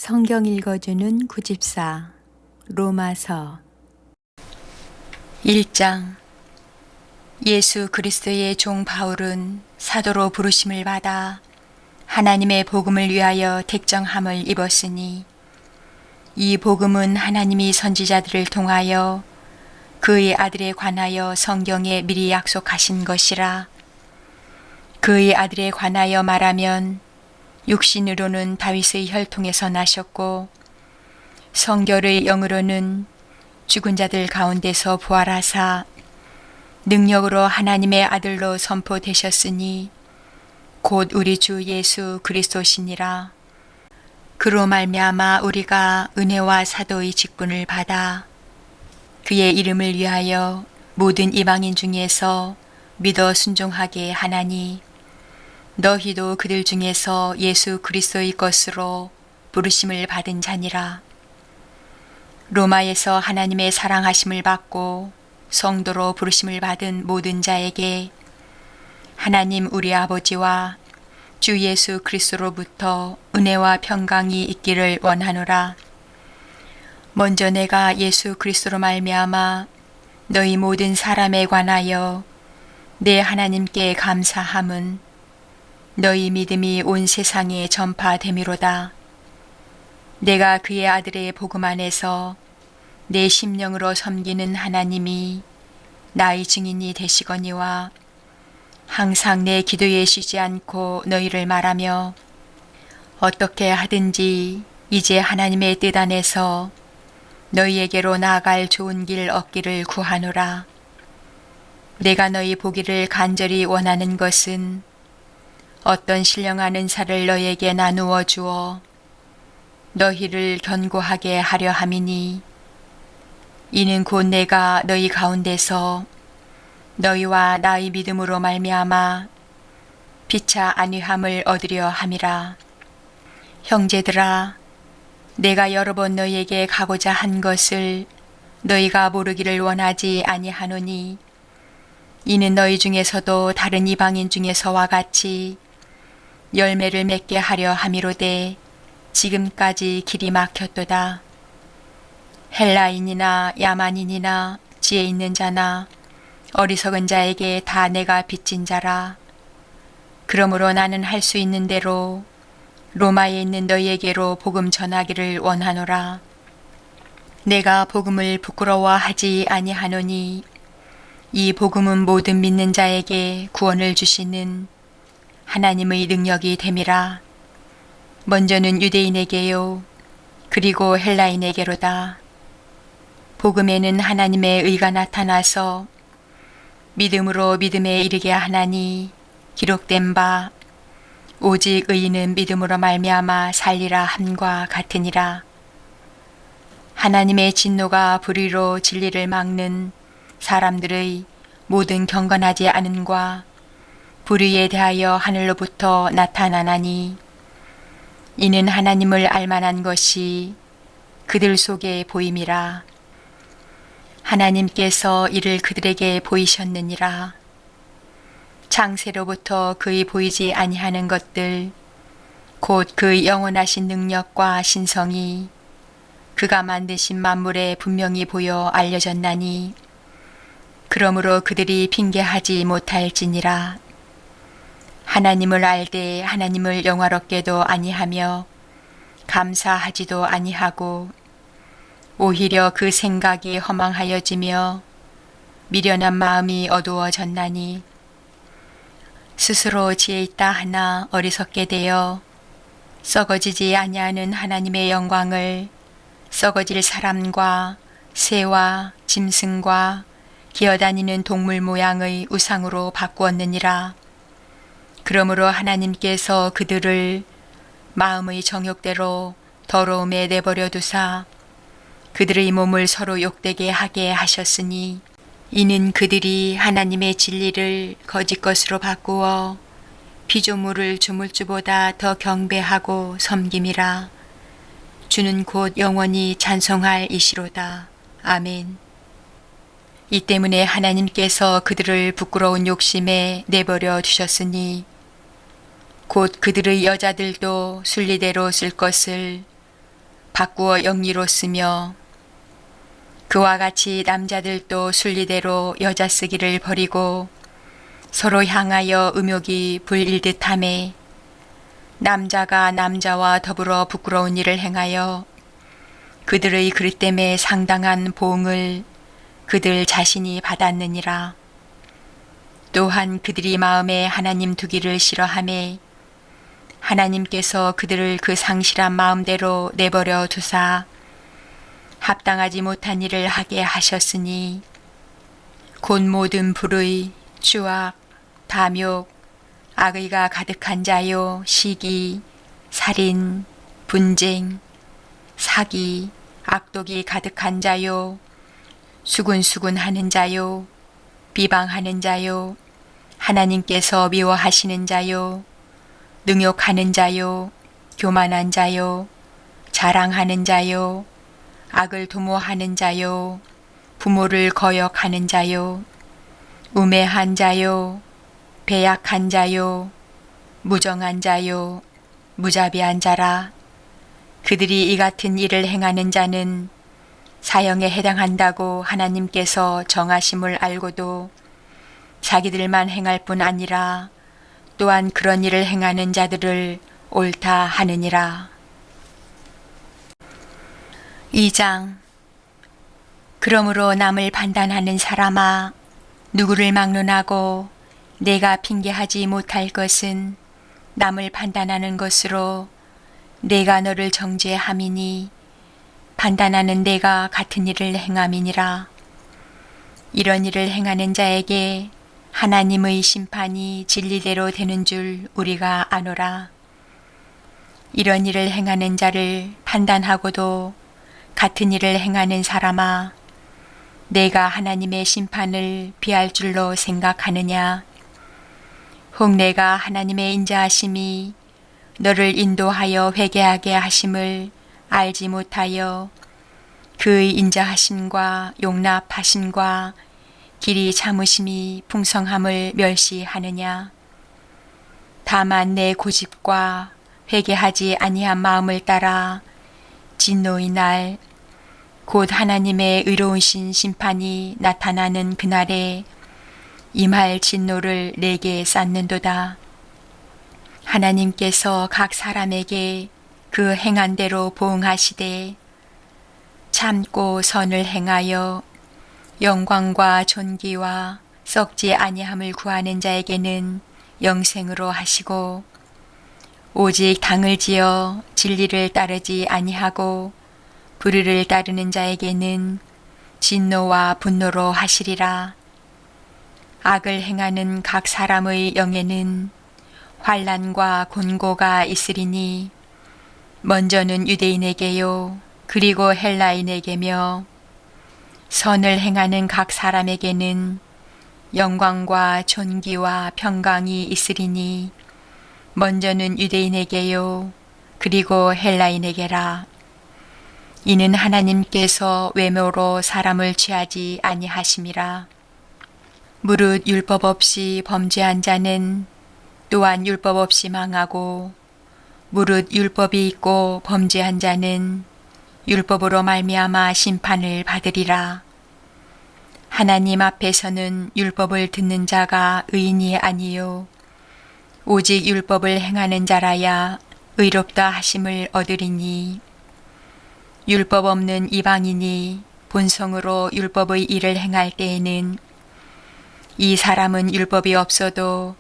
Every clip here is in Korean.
성경 읽어주는 구집사 로마서 1장. 예수 그리스도의 종 바울은 사도로 부르심을 받아 하나님의 복음을 위하여 택정함을 입었으니, 이 복음은 하나님이 선지자들을 통하여 그의 아들에 관하여 성경에 미리 약속하신 것이라. 그의 아들에 관하여 말하면 육신으로는 다윗의 혈통에서 나셨고 성결의 영으로는 죽은 자들 가운데서 부활하사 능력으로 하나님의 아들로 선포되셨으니 곧 우리 주 예수 그리스도시니라. 그로 말미암아 우리가 은혜와 사도의 직분을 받아 그의 이름을 위하여 모든 이방인 중에서 믿어 순종하게 하나니, 너희도 그들 중에서 예수 그리스도의 것으로 부르심을 받은 자니라. 로마에서 하나님의 사랑하심을 받고 성도로 부르심을 받은 모든 자에게 하나님 우리 아버지와 주 예수 그리스도로부터 은혜와 평강이 있기를 원하노라. 먼저 내가 예수 그리스도로 말미암아 너희 모든 사람에 관하여 내 하나님께 감사함은 너희 믿음이 온 세상에 전파됨이로다. 내가 그의 아들의 복음 안에서 내 심령으로 섬기는 하나님이 나의 증인이 되시거니와, 항상 내 기도에 쉬지 않고 너희를 말하며 어떻게 하든지 이제 하나님의 뜻 안에서 너희에게로 나아갈 좋은 길 얻기를 구하노라. 내가 너희 보기를 간절히 원하는 것은 어떤 신령한 은사를 너희에게 나누어 주어 너희를 견고하게 하려 함이니, 이는 곧 내가 너희 가운데서 너희와 나의 믿음으로 말미암아 피차 안위함을 얻으려 함이라. 형제들아, 내가 여러 번 너희에게 가고자 한 것을 너희가 모르기를 원하지 아니하노니, 이는 너희 중에서도 다른 이방인 중에서와 같이 열매를 맺게 하려 함이로되 지금까지 길이 막혔도다. 헬라인이나 야만인이나 지혜 있는 자나 어리석은 자에게 다 내가 빚진 자라. 그러므로 나는 할 수 있는 대로 로마에 있는 너희에게로 복음 전하기를 원하노라. 내가 복음을 부끄러워하지 아니하노니, 이 복음은 모든 믿는 자에게 구원을 주시는 하나님의 능력이 됨이라. 먼저는 유대인에게요, 그리고 헬라인에게로다. 복음에는 하나님의 의가 나타나서 믿음으로 믿음에 이르게 하나니, 기록된 바 오직 의인은 믿음으로 말미암아 살리라 함과 같으니라. 하나님의 진노가 불의로 진리를 막는 사람들의 모든 경건하지 않음과 불의에 대하여 하늘로부터 나타나나니, 이는 하나님을 알만한 것이 그들 속에 보임이라. 하나님께서 이를 그들에게 보이셨느니라. 창세로부터 그의 보이지 아니하는 것들, 곧 그의 영원하신 능력과 신성이 그가 만드신 만물에 분명히 보여 알려졌나니, 그러므로 그들이 핑계하지 못할지니라. 하나님을 알되 하나님을 영화롭게도 아니하며 감사하지도 아니하고, 오히려 그 생각이 허망하여지며 미련한 마음이 어두워졌나니, 스스로 지혜 있다 하나 어리석게 되어 썩어지지 아니하는 하나님의 영광을 썩어질 사람과 새와 짐승과 기어다니는 동물 모양의 우상으로 바꾸었느니라. 그러므로 하나님께서 그들을 마음의 정욕대로 더러움에 내버려 두사 그들의 몸을 서로 욕되게 하게 하셨으니, 이는 그들이 하나님의 진리를 거짓 것으로 바꾸어 피조물을 조물주보다 더 경배하고 섬김이라. 주는 곧 영원히 찬송할 이시로다. 아멘. 이 때문에 하나님께서 그들을 부끄러운 욕심에 내버려 두셨으니, 곧 그들의 여자들도 순리대로 쓸 것을 바꾸어 영리로 쓰며 그와 같이 남자들도 순리대로 여자 쓰기를 버리고 서로 향하여 음욕이 불일듯 하매 남자가 남자와 더불어 부끄러운 일을 행하여 그들의 그릇됨에 상당한 보응을 그들 자신이 받았느니라. 또한 그들이 마음에 하나님 두기를 싫어하매 하나님께서 그들을 그 상실한 마음대로 내버려 두사 합당하지 못한 일을 하게 하셨으니 곧 모든 불의, 추악, 탐욕, 악의가 가득한 자요, 시기, 살인, 분쟁, 사기, 악독이 가득한 자요, 수군수군하는 자요, 비방하는 자요, 하나님께서 미워하시는 자요, 능욕하는 자요, 교만한 자요, 자랑하는 자요, 악을 도모하는 자요, 부모를 거역하는 자요, 우매한 자요, 배약한 자요, 무정한 자요, 무자비한 자라. 그들이 이 같은 일을 행하는 자는 사형에 해당한다고 하나님께서 정하심을 알고도 자기들만 행할 뿐 아니라 또한 그런 일을 행하는 자들을 옳다 하느니라. 2장. 그러므로 남을 판단하는 사람아, 누구를 막론하고 내가 핑계하지 못할 것은 남을 판단하는 것으로 내가 너를 정죄함이니 판단하는 내가 같은 일을 행함이니라. 이런 일을 행하는 자에게 하나님의 심판이 진리대로 되는 줄 우리가 아노라. 이런 일을 행하는 자를 판단하고도 같은 일을 행하는 사람아, 내가 하나님의 심판을 피할 줄로 생각하느냐? 혹 내가 하나님의 인자하심이 너를 인도하여 회개하게 하심을 알지 못하여 그의 인자하심과 용납하심과 길이 참으심이 풍성함을 멸시하느냐? 다만 내 고집과 회개하지 아니한 마음을 따라 진노의 날, 곧 하나님의 의로우신 심판이 나타나는 그날에 임할 진노를 내게 쌓는도다. 하나님께서 각 사람에게 그 행한 대로 보응하시되 참고 선을 행하여 영광과 존귀와 썩지 아니함을 구하는 자에게는 영생으로 하시고 오직 당을 지어 진리를 따르지 아니하고 불의를 따르는 자에게는 진노와 분노로 하시리라. 악을 행하는 각 사람의 영에는 환난과 곤고가 있으리니 먼저는 유대인에게요 그리고 헬라인에게며 선을 행하는 각 사람에게는 영광과 존귀와 평강이 있으리니 먼저는 유대인에게요 그리고 헬라인에게라. 이는 하나님께서 외모로 사람을 취하지 아니하심이라. 무릇 율법 없이 범죄한 자는 또한 율법 없이 망하고 무릇 율법이 있고 범죄한 자는 율법으로 말미암아 심판을 받으리라. 하나님 앞에서는 율법을 듣는 자가 의인이 아니요 오직 율법을 행하는 자라야 의롭다 하심을 얻으리니 율법 없는 이방인이 본성으로 율법의 일을 행할 때에는 이 사람은 율법이 없어도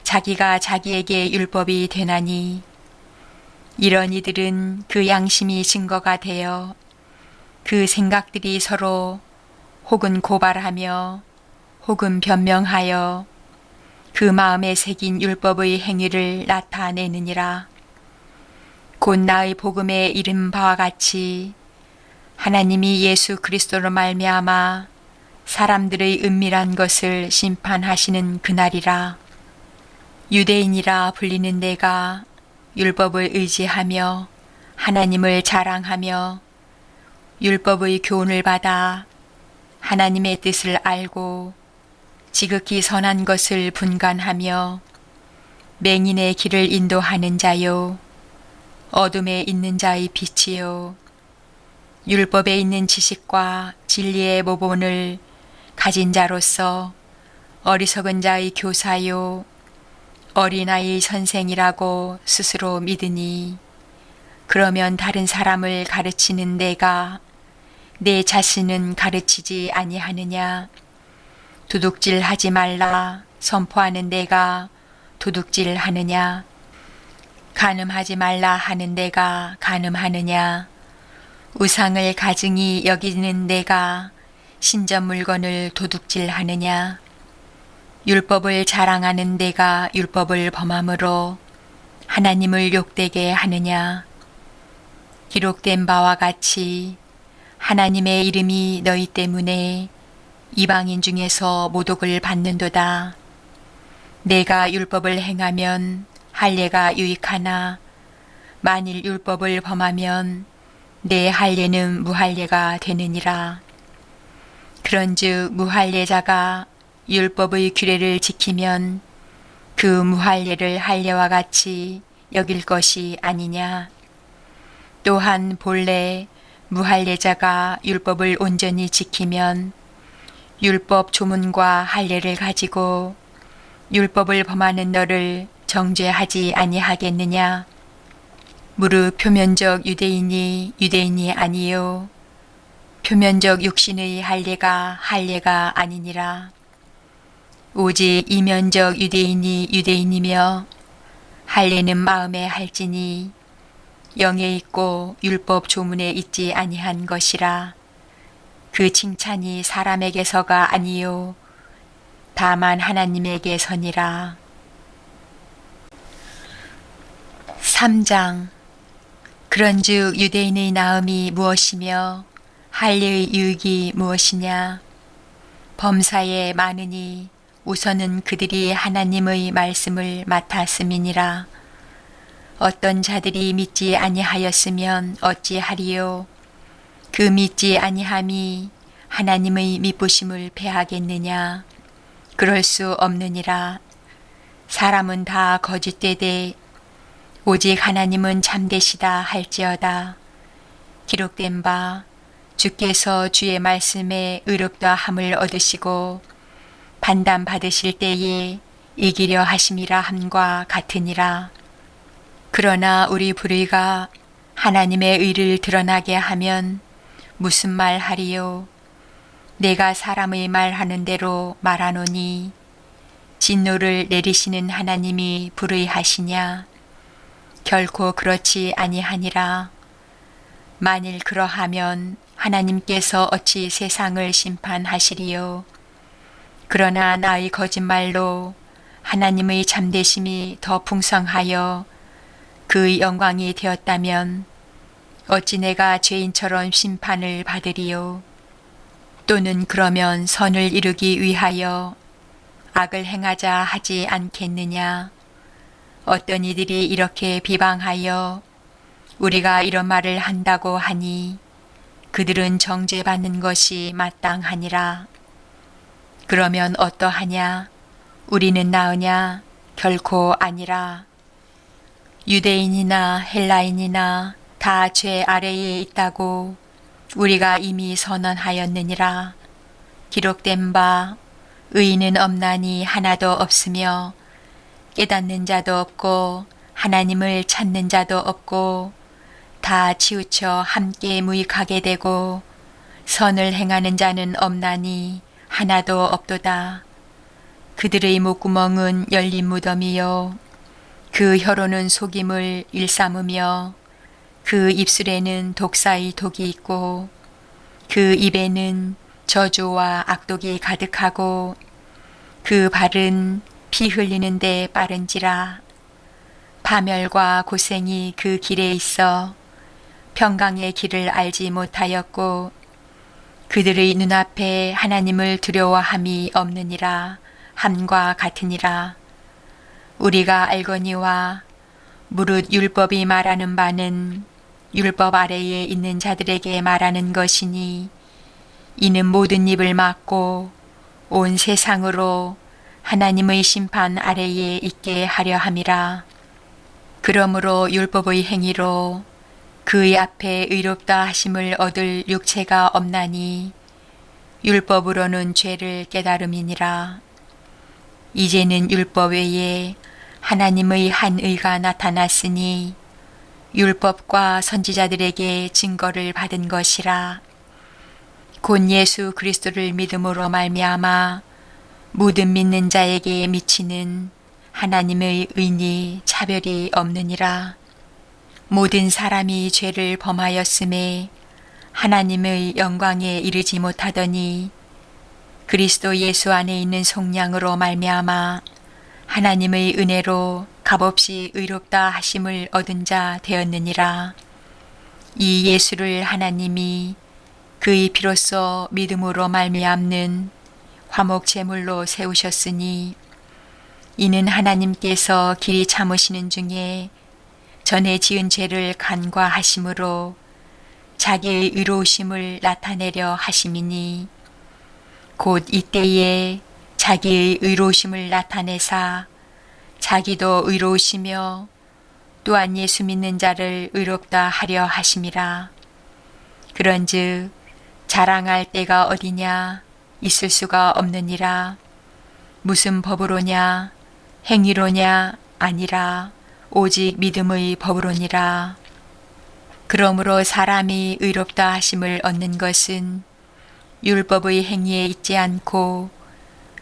자기가 자기에게 율법이 되나니 이런 이들은 그 양심이 증거가 되어 그 생각들이 서로 혹은 고발하며 혹은 변명하여 그 마음에 새긴 율법의 행위를 나타내느니라. 곧 나의 복음에 이른 바와 같이 하나님이 예수 그리스도로 말미암아 사람들의 은밀한 것을 심판하시는 그날이라. 유대인이라 불리는 내가 율법을 의지하며 하나님을 자랑하며 율법의 교훈을 받아 하나님의 뜻을 알고 지극히 선한 것을 분간하며 맹인의 길을 인도하는 자요 어둠에 있는 자의 빛이요 율법에 있는 지식과 진리의 모본을 가진 자로서 어리석은 자의 교사요 어린아이 선생이라고 스스로 믿으니 그러면 다른 사람을 가르치는 내가 내 자신은 가르치지 아니하느냐? 도둑질하지 말라 선포하는 내가 도둑질하느냐? 간음하지 말라 하는 내가 간음하느냐? 우상을 가증히 여기는 내가 신전 물건을 도둑질하느냐? 율법을 자랑하는 내가 율법을 범함으로 하나님을 욕되게 하느냐? 기록된 바와 같이 하나님의 이름이 너희 때문에 이방인 중에서 모독을 받는도다. 내가 율법을 행하면 할례가 유익하나 만일 율법을 범하면 내 할례는 무할례가 되느니라. 그런즉 무할례자가 율법의 규례를 지키면 그 무할례를 할례와 같이 여길 것이 아니냐. 또한 본래 무할례자가 율법을 온전히 지키면 율법 조문과 할례를 가지고 율법을 범하는 너를 정죄하지 아니하겠느냐. 무릇 표면적 유대인이 유대인이 아니요 표면적 육신의 할례가 아니니라. 오직 이면적 유대인이 유대인이며 할례는 마음에 할지니 영에 있고 율법 조문에 있지 아니한 것이라. 그 칭찬이 사람에게서가 아니요 다만 하나님에게서니라. 3장. 그런즉 유대인의 나음이 무엇이며 할례의 유익이 무엇이냐? 범사에 많으니 우선은 그들이 하나님의 말씀을 맡았음이니라. 어떤 자들이 믿지 아니하였으면 어찌하리요? 그 믿지 아니함이 하나님의 미쁘심을 패하겠느냐? 그럴 수 없느니라. 사람은 다 거짓되되 오직 하나님은 참되시다 할지어다. 기록된 바 주께서 주의 말씀에 의롭다 함을 얻으시고 판단 받으실 때에 이기려 하심이라 함과 같으니라. 그러나 우리 불의가 하나님의 의를 드러나게 하면 무슨 말 하리요? 내가 사람의 말하는 대로 말하노니 진노를 내리시는 하나님이 불의하시냐? 결코 그렇지 아니하니라. 만일 그러하면 하나님께서 어찌 세상을 심판하시리요? 그러나 나의 거짓말로 하나님의 참되심이 더 풍성하여 그의 영광이 되었다면 어찌 내가 죄인처럼 심판을 받으리요? 또는 그러면 선을 이루기 위하여 악을 행하자 하지 않겠느냐? 어떤 이들이 이렇게 비방하여 우리가 이런 말을 한다고 하니 그들은 정죄받는 것이 마땅하니라. 그러면 어떠하냐? 우리는 나으냐? 결코 아니라. 유대인이나 헬라인이나 다 죄 아래에 있다고 우리가 이미 선언하였느니라. 기록된 바 의인은 없나니 하나도 없으며 깨닫는 자도 없고 하나님을 찾는 자도 없고 다 치우쳐 함께 무익하게 되고 선을 행하는 자는 없나니 하나도 없도다. 그들의 목구멍은 열린 무덤이요 그 혀로는 속임을 일삼으며 그 입술에는 독사의 독이 있고 그 입에는 저주와 악독이 가득하고 그 발은 피 흘리는데 빠른지라. 파멸과 고생이 그 길에 있어 평강의 길을 알지 못하였고 그들의 눈앞에 하나님을 두려워함이 없느니라 함과 같으니라. 우리가 알거니와 무릇 율법이 말하는 바는 율법 아래에 있는 자들에게 말하는 것이니 이는 모든 입을 막고 온 세상으로 하나님의 심판 아래에 있게 하려 함이라. 그러므로 율법의 행위로 그의 앞에 의롭다 하심을 얻을 육체가 없나니 율법으로는 죄를 깨달음이니라. 이제는 율법 외에 하나님의 한 의가 나타났으니 율법과 선지자들에게 증거를 받은 것이라. 곧 예수 그리스도를 믿음으로 말미암아 모든 믿는 자에게 미치는 하나님의 의니 차별이 없느니라. 모든 사람이 죄를 범하였음에 하나님의 영광에 이르지 못하더니 그리스도 예수 안에 있는 속량으로 말미암아 하나님의 은혜로 값없이 의롭다 하심을 얻은 자 되었느니라. 이 예수를 하나님이 그의 피로써 믿음으로 말미암는 화목 제물로 세우셨으니 이는 하나님께서 길이 참으시는 중에 전에 지은 죄를 간과하심으로 자기의 의로우심을 나타내려 하심이니 곧 이때에 자기의 의로우심을 나타내사 자기도 의로우시며 또한 예수 믿는 자를 의롭다 하려 하심이라. 그런즉 자랑할 때가 어디냐 있을 수가 없느니라. 무슨 법으로냐 행위로냐 아니라 오직 믿음의 법으로니라. 그러므로 사람이 의롭다 하심을 얻는 것은 율법의 행위에 있지 않고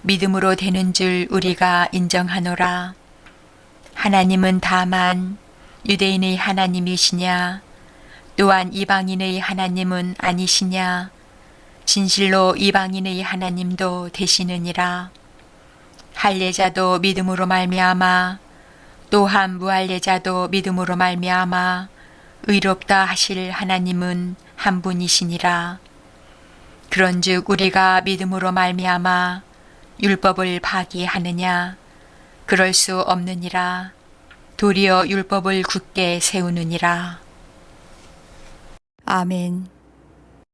믿음으로 되는 줄 우리가 인정하노라. 하나님은 다만 유대인의 하나님이시냐 또한 이방인의 하나님은 아니시냐 진실로 이방인의 하나님도 되시느니라. 할례자도 믿음으로 말미암아 또한 무할례자도 믿음으로 말미암아 의롭다 하실 하나님은 한 분이시니라. 그런즉 우리가 믿음으로 말미암아 율법을 파기하느냐 그럴 수 없느니라. 도리어 율법을 굳게 세우느니라. 아멘.